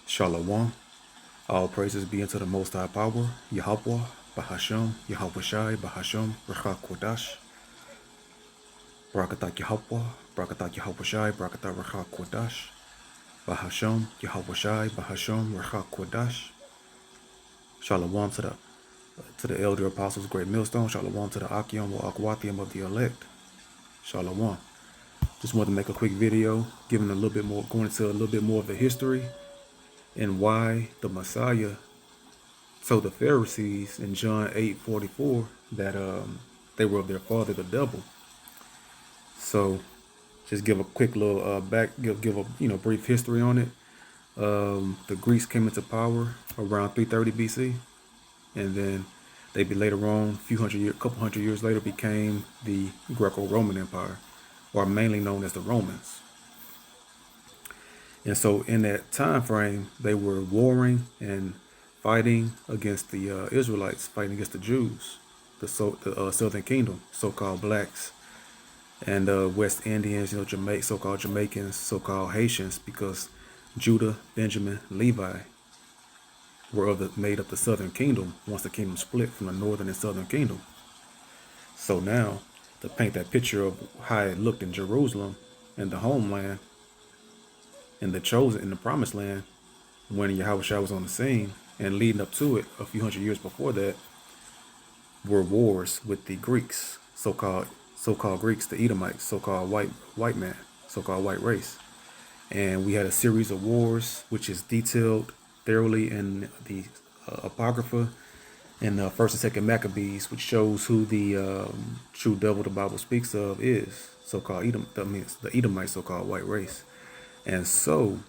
Shalom. All praises be unto the Most High Power, Yahweh, Bahashem, Yahweh Shai, Bahashem, Rechak Kodash, Barakatak Yahweh, Barakatak Yahweh Shai, Barakatak Rechak Kodash, Bahashem, Yahweh Shai, Bahashem, Rechak Kodash. Shalom to the elder apostles, great millstone. Shalom to the Akim or Akwathium of the elect. Shalom. Just wanted to make a quick video, giving a little bit more, going into a little bit more of the history and why the Messiah told the Pharisees in John 8:44 that they were of their father the devil. So just give a quick little give a brief history on it. The Greeks came into power around 330 BC, and then they be later on, couple hundred years later, became the Greco-Roman Empire, or mainly known as the Romans. And so in that time frame, they were warring and fighting against the Israelites, fighting against the Jews, the Southern Kingdom, so-called blacks, and West Indians, so-called Jamaicans, so-called Haitians, because Judah, Benjamin, Levi were made up the Southern Kingdom once the kingdom split from the Northern and Southern Kingdom. So now, to paint that picture of how it looked in Jerusalem and the homeland, and the chosen in the promised land, when Yahushua was on the scene, and leading up to it, a few hundred years before that, were wars with the Greeks, so-called Greeks, the Edomites, so-called white man, so-called white race. And we had a series of wars, which is detailed thoroughly in the Apocrypha in First and Second Maccabees, which shows who the true devil the Bible speaks of is, so-called Edom. That means the Edomites, so-called white race. And so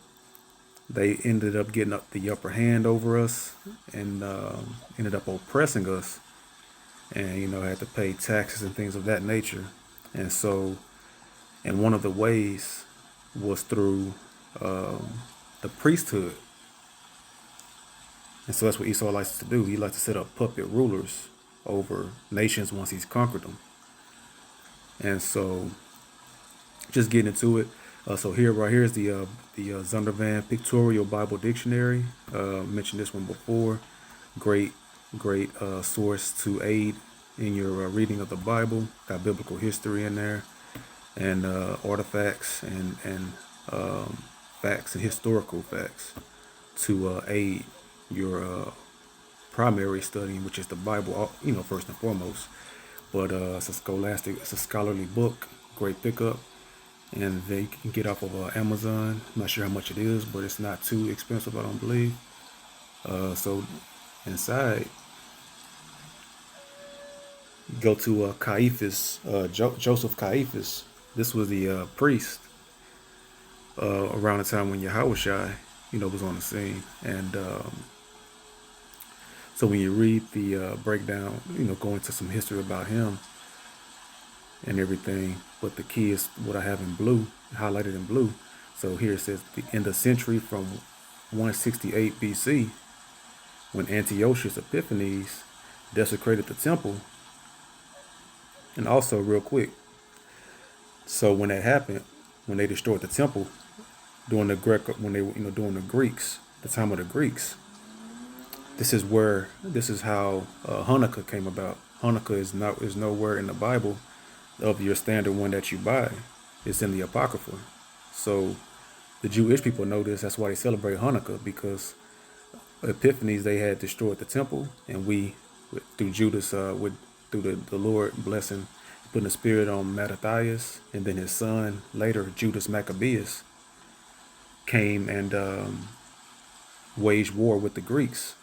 they ended up getting the upper hand over us, and ended up oppressing us, and had to pay taxes and things of that nature. And so, and one of the ways was through the priesthood. And so that's what Esau likes to do. He likes to set up puppet rulers over nations once he's conquered them. And so, just getting into it. So right here is the Zondervan Pictorial Bible Dictionary. Mentioned this one before. Great source to aid in your reading of the Bible. Got biblical history in there, and artifacts and facts and historical facts to aid your primary studying, which is the Bible, first and foremost. But it's a scholarly book. Great pickup. And they can get off of Amazon. I'm not sure how much it is, but it's not too expensive, I don't believe. So inside, go to Caiaphas, Joseph Caiaphas. This was the priest around the time when Yahushua, was on the scene. And so when you read the breakdown, go into some history about him and everything, but the key is what I have in blue, highlighted in blue. So here it says, in the century from 168 BC, when Antiochus Epiphanes desecrated the temple. And also, real quick, so when that happened, when they destroyed the temple during the during the Greeks, the time of the Greeks, this is how Hanukkah came about. Hanukkah is nowhere in the Bible of your standard one that you buy. It's in the Apocrypha. So the Jewish people know this. That's why they celebrate Hanukkah, because Epiphanes, they had destroyed the temple, and we, through Judas, through the Lord blessing, putting the spirit on Mattathias, and then his son later, Judas Maccabeus, came and waged war with the Greeks.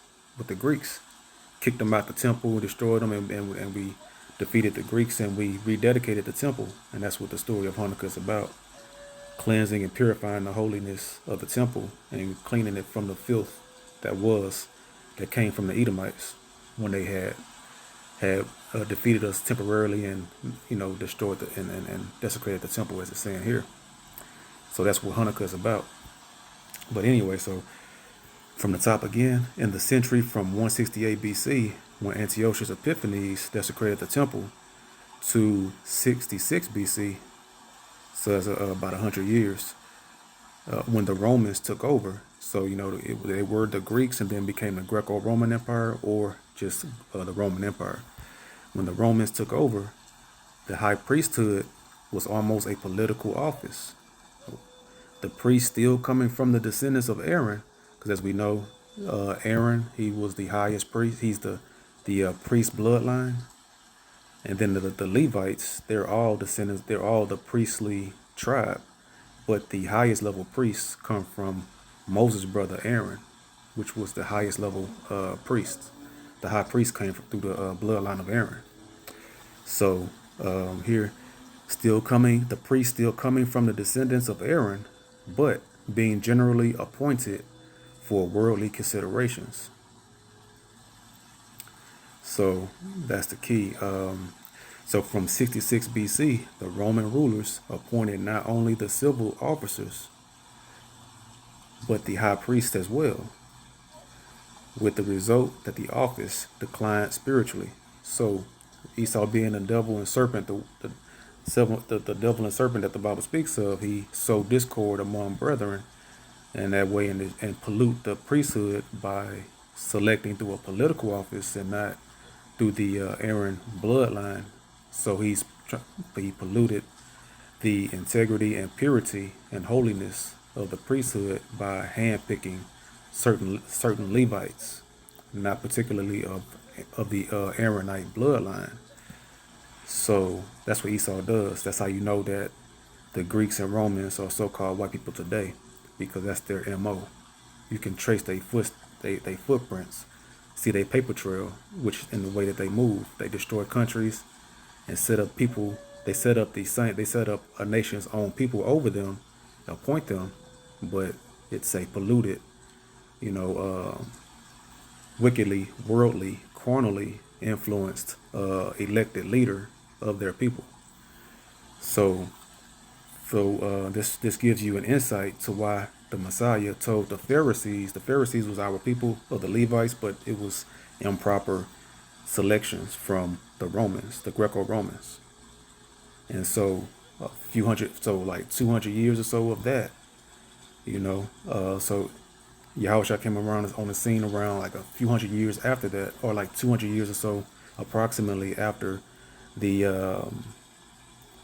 Kicked them out the temple, destroyed them, and we defeated the Greeks, and we rededicated the temple. And that's what the story of Hanukkah is about: cleansing and purifying the holiness of the temple and cleaning it from the filth that came from the Edomites when they had defeated us temporarily and destroyed and desecrated the temple, as it's saying here. So that's what Hanukkah is about. But anyway, so from the top again, in the century from 168 BC, when Antiochus Epiphanes desecrated the temple, to 66 BC, so that's about 100 years, when the Romans took over. So, they were the Greeks and then became the Greco-Roman Empire, or just the Roman Empire. When the Romans took over, the high priesthood was almost a political office. The priest still coming from the descendants of Aaron, because as we know, Aaron, he was the highest priest. He's the priest bloodline. And then the Levites, they're all descendants. They're all the priestly tribe. But the highest level priests come from Moses' brother Aaron, which was the highest level priest. The high priest came through the bloodline of Aaron. So here, the priest still coming from the descendants of Aaron, but being generally appointed for worldly considerations. So that's the key. So from 66 BC, the Roman rulers appointed not only the civil officers, but the high priest as well, with the result that the office declined spiritually. So Esau, being the devil and serpent, the devil and serpent that the Bible speaks of, he sowed discord among brethren, and that way and pollute the priesthood by selecting through a political office and not through the Aaron bloodline. So he polluted the integrity and purity and holiness of the priesthood by handpicking certain Levites, not particularly of the Aaronite bloodline. So that's what Esau does. That's how you know that the Greeks and Romans are so-called white people today, because that's their MO. You can trace their footprints, see their paper trail, which in the way that they move, they destroy countries and set up people. They set up a nation's own people over them, appoint them, but it's a polluted, wickedly, worldly, carnally influenced elected leader of their people. So this gives you an insight to why the Messiah told the Pharisees was our people of the Levites, but it was improper selections from the Romans, the Greco-Romans. And so like 200 years or so of that, so Yahushua came around on the scene around like a few hundred years after that, or like 200 years or so approximately after the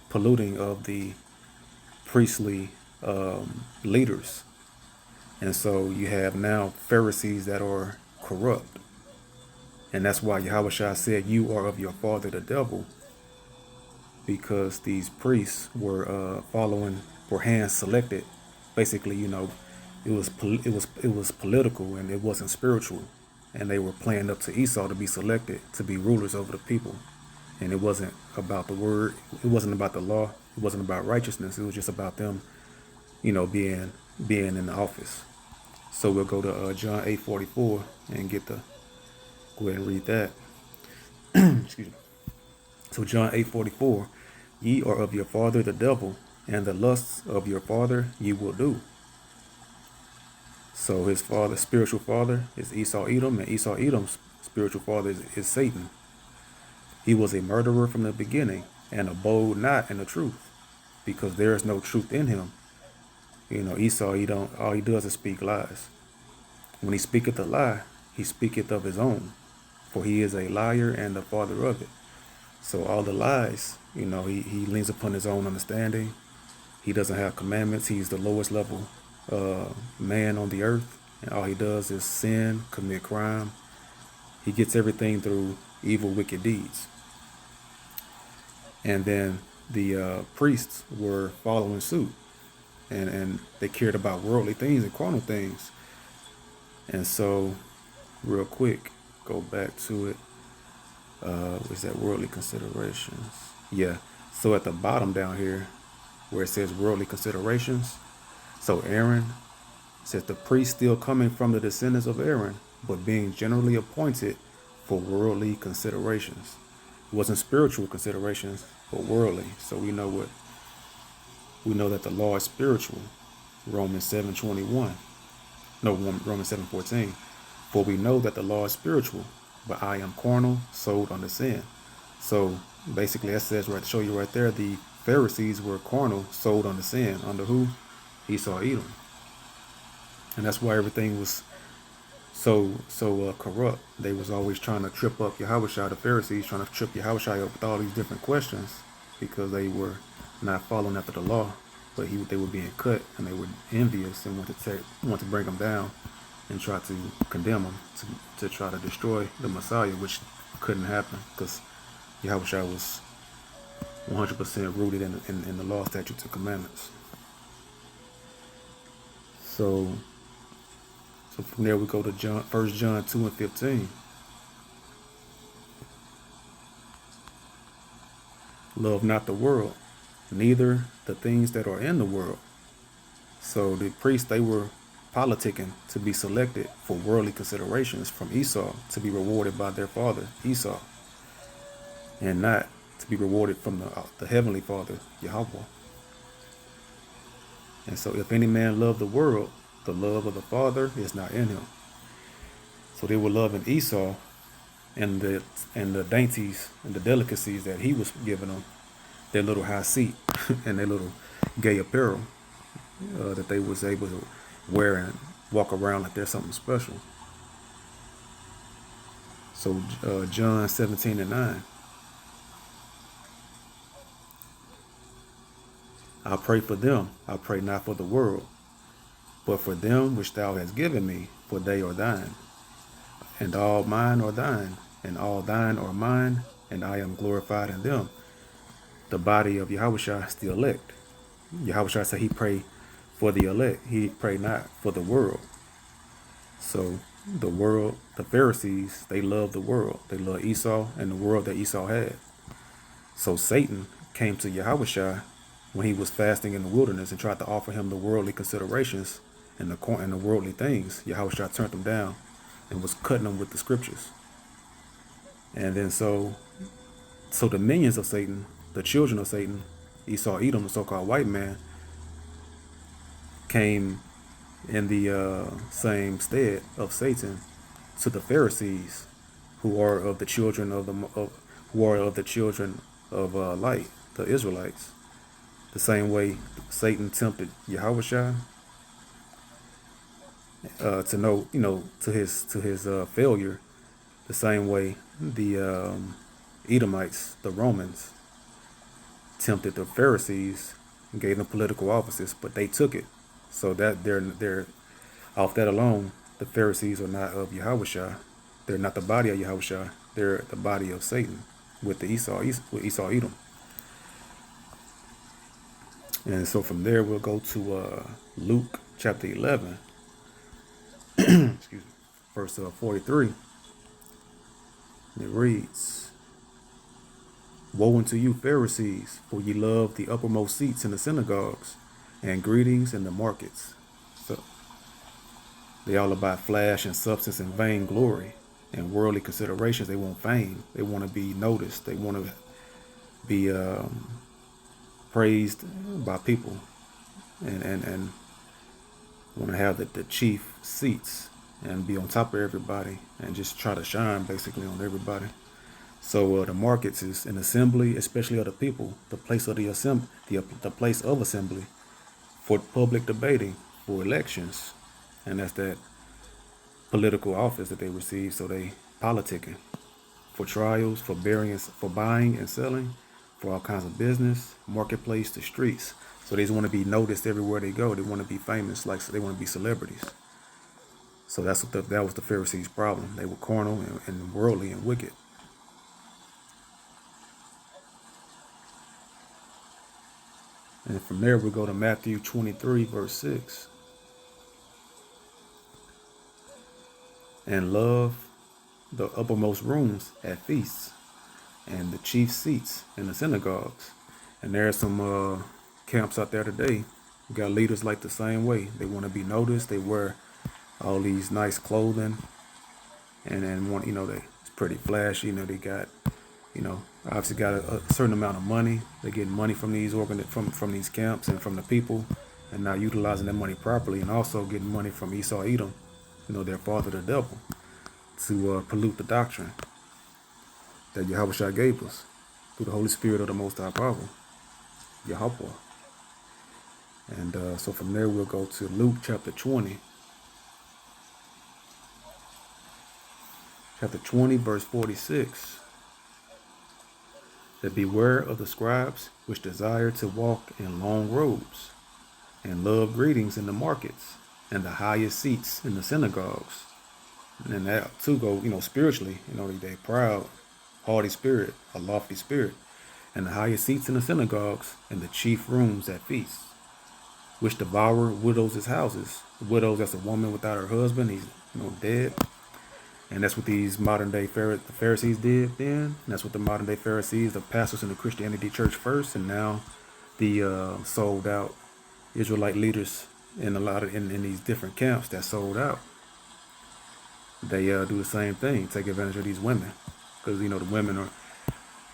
polluting of the priestly leaders. And so you have now Pharisees that are corrupt. And that's why Yahushua said, "You are of your father the devil," because these priests were were hand selected. Basically, it was political and it wasn't spiritual, and they were playing up to Esau to be selected to be rulers over the people. And it wasn't about the word, it wasn't about the law, it wasn't about righteousness. It was just about them, being in the office. So we'll go to John 8:44 and go ahead and read that. Excuse me. So John 8:44, "Ye are of your father the devil, and the lusts of your father ye will do." So his spiritual father, is Esau Edom, and Esau Edom's spiritual father is Satan. He was a murderer from the beginning, and abode not in the truth, because there is no truth in him. Esau, all he does is speak lies. When he speaketh a lie, he speaketh of his own, for he is a liar and the father of it. So all the lies, he leans upon his own understanding. He doesn't have commandments. He's the lowest level man on the earth, and all he does is sin, commit crime. He gets everything through evil, wicked deeds. And then the priests were following suit, and they cared about worldly things and carnal things. And so, real quick, go back to it. Was that worldly considerations? Yeah. So at the bottom down here, where it says worldly considerations, so Aaron says the priest still coming from the descendants of Aaron, but being generally appointed for worldly considerations. It wasn't spiritual considerations, but worldly. So we know that the law is spiritual. Romans 7:21. No, Romans 7:14. "For we know that the law is spiritual, but I am carnal, sold under sin." So basically that says right to show you right there, the Pharisees were carnal, sold under sin. Under who? Esau Edom. and that's why everything was so corrupt. They was always trying to trip up Yahushua, the Pharisees trying to trip Yahushua up with all these different questions because they were not following after the law, but they were being cut and they were envious and want to bring them down and try to condemn him to try to destroy the Messiah, which couldn't happen because Yahushua was 100% rooted in the law, statutes, and commandments. So from there we go to 1 John 2:15. Love not the world, neither the things that are in the world. So the priests, they were politicking to be selected for worldly considerations from Esau to be rewarded by their father Esau, and not to be rewarded from the heavenly Father Yahweh. And so if any man love the world, the love of the Father is not in him. So they were loving Esau and the dainties and the delicacies that he was giving them, their little high seat and their little gay apparel that they was able to wear and walk around like there's something special. So John 17:9. I pray for them. I pray not for the world, but for them which thou hast given me, for they are thine. And all mine are thine, and all thine are mine, and I am glorified in them. The body of Yahushua is the elect. Yahushua said he prayed for the elect. He prayed not for the world. So the world, the Pharisees, they love the world. They love Esau and the world that Esau had. So Satan came to Yahushua when he was fasting in the wilderness and tried to offer him the worldly considerations and the worldly things. Yahushua turned them down and was cutting them with the scriptures. And then so the minions of Satan, the children of Satan, Esau, Edom, the so-called white man, came in the same stead of Satan to the Pharisees, who are of the children of light, the Israelites. The same way Satan tempted Yahushua to his failure. The same way the Edomites, the Romans, tempted the Pharisees and gave them political offices, but they took it. So that they're off that alone, the Pharisees are not of Yahushua. They're not the body of Yahushua. They're the body of Satan with Esau Edom. And so from there we'll go to Luke chapter 11, excuse me, verse 43. And it reads, Woe unto you, Pharisees, for ye love the uppermost seats in the synagogues and greetings in the markets. So they all about flash and substance and vainglory and worldly considerations. They want fame. They want to be noticed. They want to be praised by people and want to have the chief seats and be on top of everybody and just try to shine basically on everybody. So the markets is an assembly, especially of the people, the place of the place of assembly for public debating, for elections, and that's that political office that they receive. So they politicking for trials, for buying and selling, for all kinds of business, marketplace to streets. So they just want to be noticed everywhere they go. They want to be famous, like they want to be celebrities. So that was the Pharisees' problem. They were carnal and worldly and wicked. And from there we go to Matthew 23, verse 6. And love the uppermost rooms at feasts and the chief seats in the synagogues. And there are some camps out there today. We got leaders like the same way. They want to be noticed. They wear all these nice clothing and want, it's pretty flashy. They got, obviously got a certain amount of money. They're getting money from these from these camps and from the people, and not utilizing that money properly, and also getting money from Esau Edom, their father, the devil, to pollute the doctrine that Yahushua gave us through the Holy Spirit of the Most High Power, Yahweh. And so from there we'll go to Luke chapter 20, chapter 20, verse 46. That beware of the scribes which desire to walk in long robes, and love greetings in the markets, and the highest seats in the synagogues. And that too go, spiritually, they proud, haughty spirit, a lofty spirit, and the highest seats in the synagogues, and the chief rooms at feasts, which devour widows' houses. Widows, that's a woman without her husband, he's dead. And that's what these modern day Pharisees did then. And that's what the modern day Pharisees, the pastors in the Christianity church first, and now the sold out Israelite leaders in a lot of in these different camps that sold out. They do the same thing, take advantage of these women, because the women are,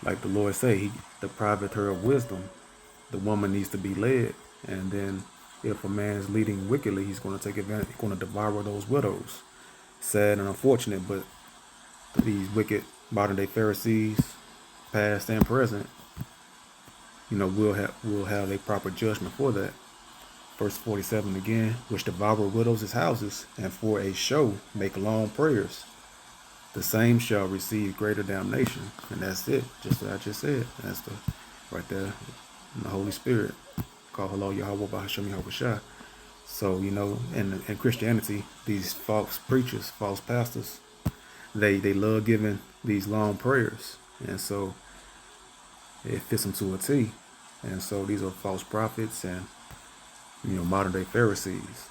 like the Lord say, He depriveth her of wisdom. The woman needs to be led, and then if a man is leading wickedly, he's going to take advantage. He's going to devour those widows. Sad and unfortunate, but these wicked modern day Pharisees, past and present, will have a proper judgment for that. Verse 47 again, which devour widows' houses, and for a show make long prayers. The same shall receive greater damnation. And that's it, just what I just said. That's the right there in the Holy Spirit. Call hello Yahweh Bahashem Yahweh Shah. So, in Christianity, these false preachers, false pastors, they love giving these long prayers. And so it fits them to a T. And so these are false prophets and, modern day Pharisees.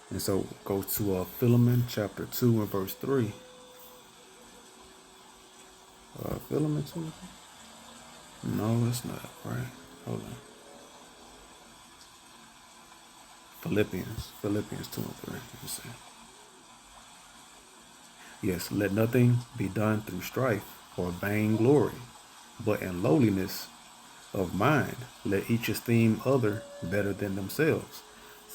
And so go to Philemon chapter 2 and verse 3. Philemon 2? No, it's not, right? Hold on. Philippians 2 and 3. Let me see. Yes, let nothing be done through strife or vainglory, but in lowliness of mind, let each esteem other better than themselves.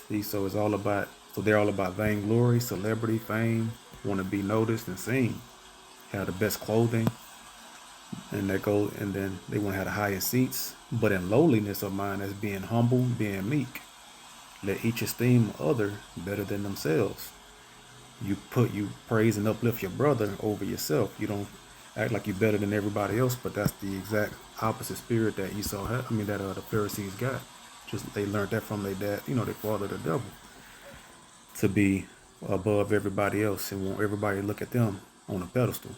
See, so they're all about vainglory, celebrity, fame, want to be noticed and seen, have the best clothing, and then they want to have the highest seats, but in lowliness of mind, as being humble, being meek. Let each esteem other better than themselves. You praise and uplift your brother over yourself. You don't act like you're better than everybody else, but that's the exact opposite spirit that Esau had. That the Pharisees got. Just they learned that from their dad, their father, the devil, to be above everybody else and want everybody to look at them on a pedestal.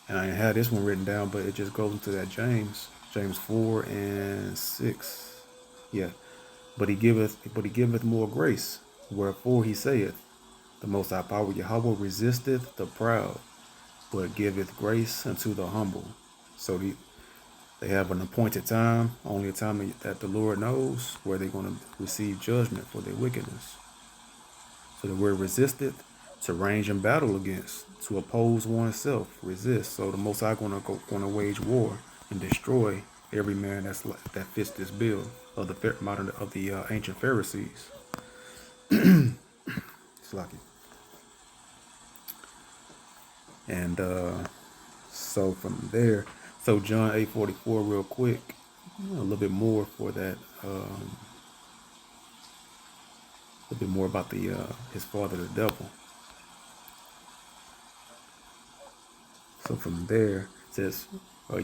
And I had this one written down, but it just goes into that James 4 and 6. Yeah. But he giveth more grace. Wherefore he saith, the Most High Power Yahweh resisteth the proud, but giveth grace unto the humble. So they have an appointed time, only a time that the Lord knows, where they're going to receive judgment for their wickedness. So the word resisteth, to range in battle against, to oppose oneself, resist. So the Most High going to wage war and destroy every man that fits this bill of the ancient Pharisees. It's lucky. And so from there, so John 8:44, real quick, a little bit more for that. A little bit more about his father, the devil. So from there, it says,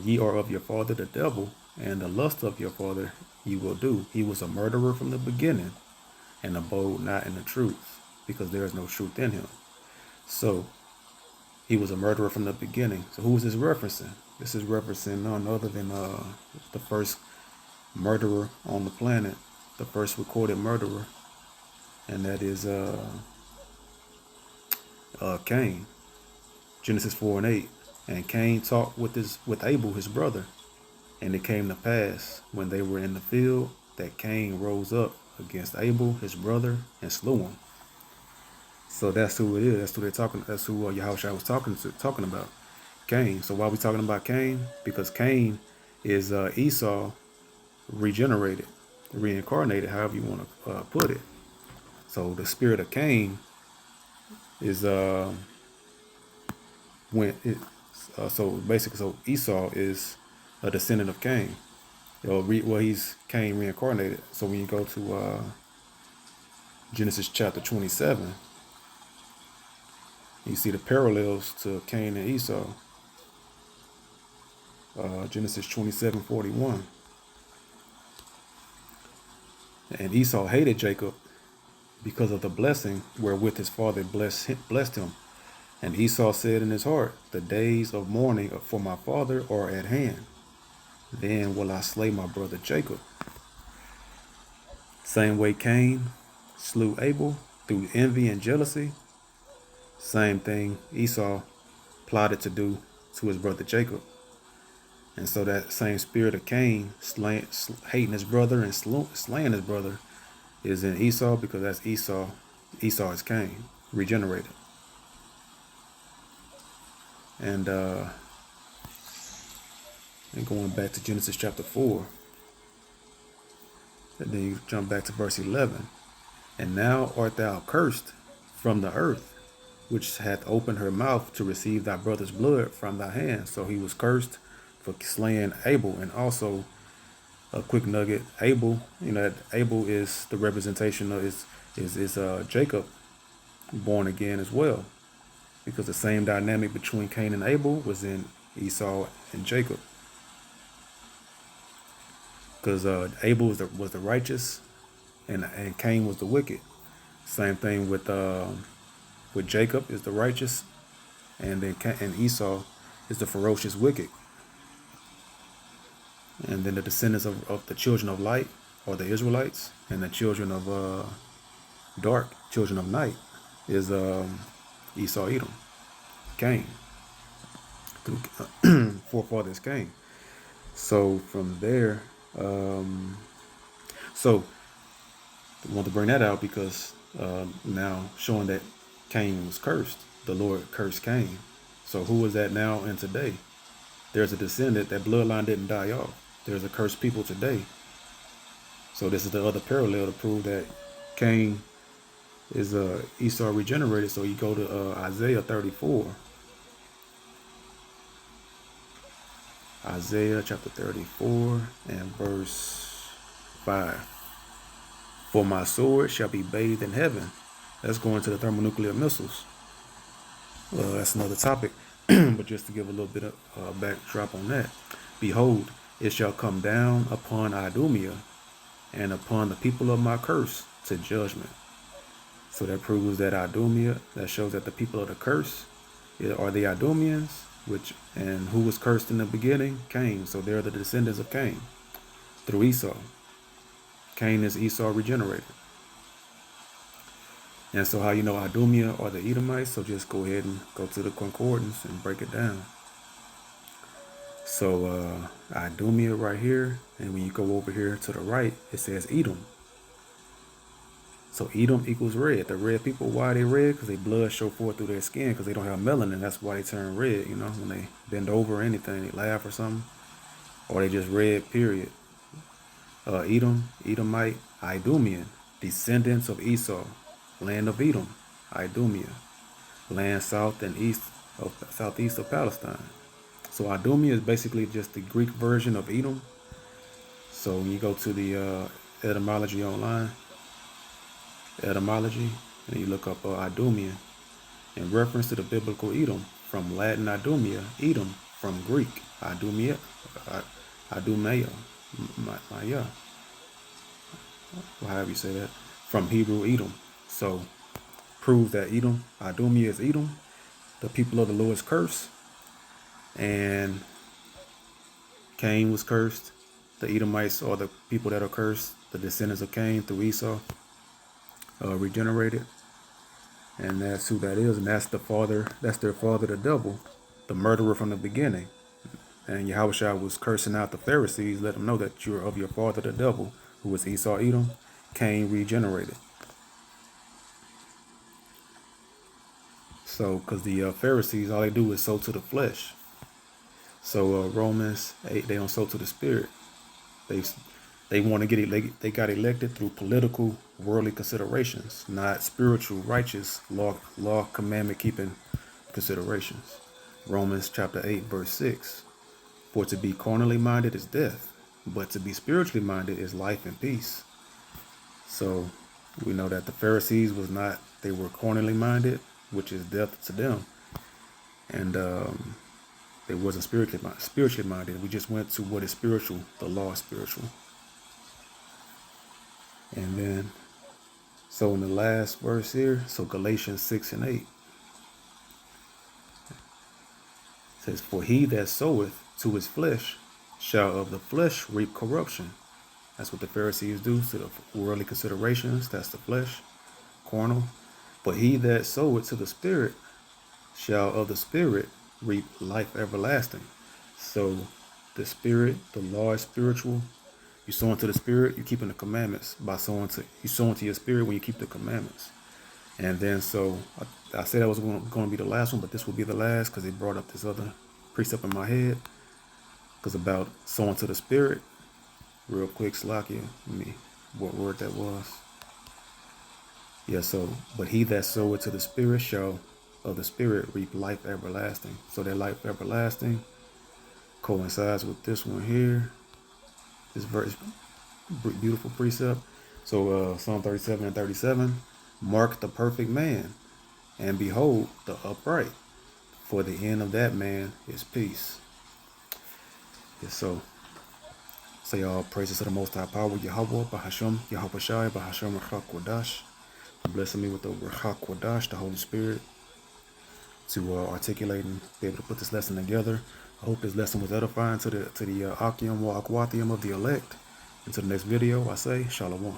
ye are of your father the devil, and the lust of your father ye will do. He was a murderer from the beginning, and abode not in the truth, because there is no truth in him. So he was a murderer from the beginning. So who is this referencing? This is referencing none other than the first murderer on the planet, the first recorded murderer, and that is Cain. Genesis 4 and 8. And Cain talked with Abel, his brother. And it came to pass, when they were in the field, that Cain rose up against Abel, his brother, and slew him. So that's who it is. That's who they're talking. That's who Yahushua was talking about, Cain. So why are we talking about Cain? Because Cain is Esau regenerated, reincarnated, however you want to put it. So the spirit of Cain is so Esau is a descendant of Cain. He's Cain reincarnated. So when you go to Genesis chapter 27, you see the parallels to Cain and Esau. Genesis 27:41. And Esau hated Jacob because of the blessing wherewith his father blessed him. And Esau said in his heart, the days of mourning for my father are at hand. Then will I slay my brother Jacob. Same way Cain slew Abel through envy and jealousy. Same thing Esau plotted to do to his brother Jacob. And so that same spirit of Cain, hating his brother and slaying his brother, is in Esau, because that's Esau. Esau is Cain, regenerated. And going back to Genesis chapter 4, and then you jump back to verse 11. And now art thou cursed from the earth, which hath opened her mouth to receive thy brother's blood from thy hand. So he was cursed for slaying Abel. And also, a quick nugget, Abel, Abel is the representation of is Jacob born again as well, because the same dynamic between Cain and Abel was in Esau and Jacob. Because Abel was the righteous, and Cain was the wicked. Same thing with Jacob is the righteous, and then Esau is the ferocious wicked. And then the descendants of the children of light are the Israelites, and the children of dark, children of night, is Esau, Edom, Cain. Forefather is Cain. So from there, so I want to bring that out because now showing that Cain was cursed, the Lord cursed Cain. So who is that now and today? There's a descendant, that bloodline didn't die off. There's a cursed people today. So this is the other parallel to prove that Cain is Esau regenerated. So you go to Isaiah 34. Isaiah chapter 34 and verse 5. For my sword shall be bathed in heaven. That's going to the thermonuclear missiles. That's another topic. But just to give a little bit of backdrop on that. Behold, it shall come down upon Idumea and upon the people of my curse to judgment. So that proves that Idumea, that shows that the people of the curse are the Idumeans, and who was cursed in the beginning? Cain. So they're the descendants of Cain through Esau. Cain is Esau regenerated. And so how you know Idumea are the Edomites? So just go ahead and go to the concordance and break it down. So Idumea right here, and when you go over here to the right, it says Edom. So Edom equals red. The red people, why are they red? Because their blood show forth through their skin, because they don't have melanin. That's why they turn red, when they bend over or anything, they laugh or something. Or they just red, period. Edom, Edomite, Idumean, descendants of Esau, land of Edom, Idumea, land southeast of Palestine. So Idumea is basically just the Greek version of Edom. So when you go to the etymology online, and you look up Idumean, in reference to the biblical Edom, from Latin Idumea, Edom, from Greek Idumea, Maya, or however you say that, from Hebrew Edom. So prove that Idumea is Edom, the people of the Lord's curse, and Cain was cursed. The Edomites are the people that are cursed, the descendants of Cain through Esau, regenerated. And that's who that is, and that's their father, the devil, the murderer from the beginning. And Yahushua was cursing out the Pharisees, let them know that you're of your father the devil, who was Esau, Edom, Cain regenerated. So, because the Pharisees, all they do is sow to the flesh. So Romans 8, they don't sow to the spirit. They want to they got elected through political, worldly considerations, not spiritual, righteous, law commandment keeping considerations. Romans chapter 8, verse 6. For to be carnally minded is death, but to be spiritually minded is life and peace. So We know that the Pharisees was not, they were carnally minded, which is death to them. And they wasn't spiritually minded. We just went to what is spiritual. The law is spiritual. And then, so in the last verse here, so Galatians 6 and 8 says, for he that soweth to his flesh shall of the flesh reap corruption. That's what the Pharisees do to the worldly considerations. That's the flesh, carnal. But he that soweth to the Spirit shall of the Spirit reap life everlasting. So the Spirit, the law is spiritual. You sow into the Spirit, you keeping the commandments. You sow into your spirit when you keep the commandments. And then so I said that was going to be the last one, but this will be the last because it brought up this other precept in my head. Because about sowing to the Spirit, real quick, Slakia, what word that was. Yeah, so, but he that soweth to the Spirit shall of the Spirit reap life everlasting. So that life everlasting coincides with this one here. This verse, beautiful precept. So Psalm 37 and 37, mark the perfect man, and behold the upright, for the end of that man is peace. Yeah, so say all praises to the Most High Power, Yahweh, Bahasham, Yahweh Shai, Bahasham, Ruach Kodash, blessing me with the Ruach Kodash, the Holy Spirit, to articulate and be able to put this lesson together. I hope this lesson was edifying to the Akim or Akwathium of the elect. Until the next video, I say Shalom.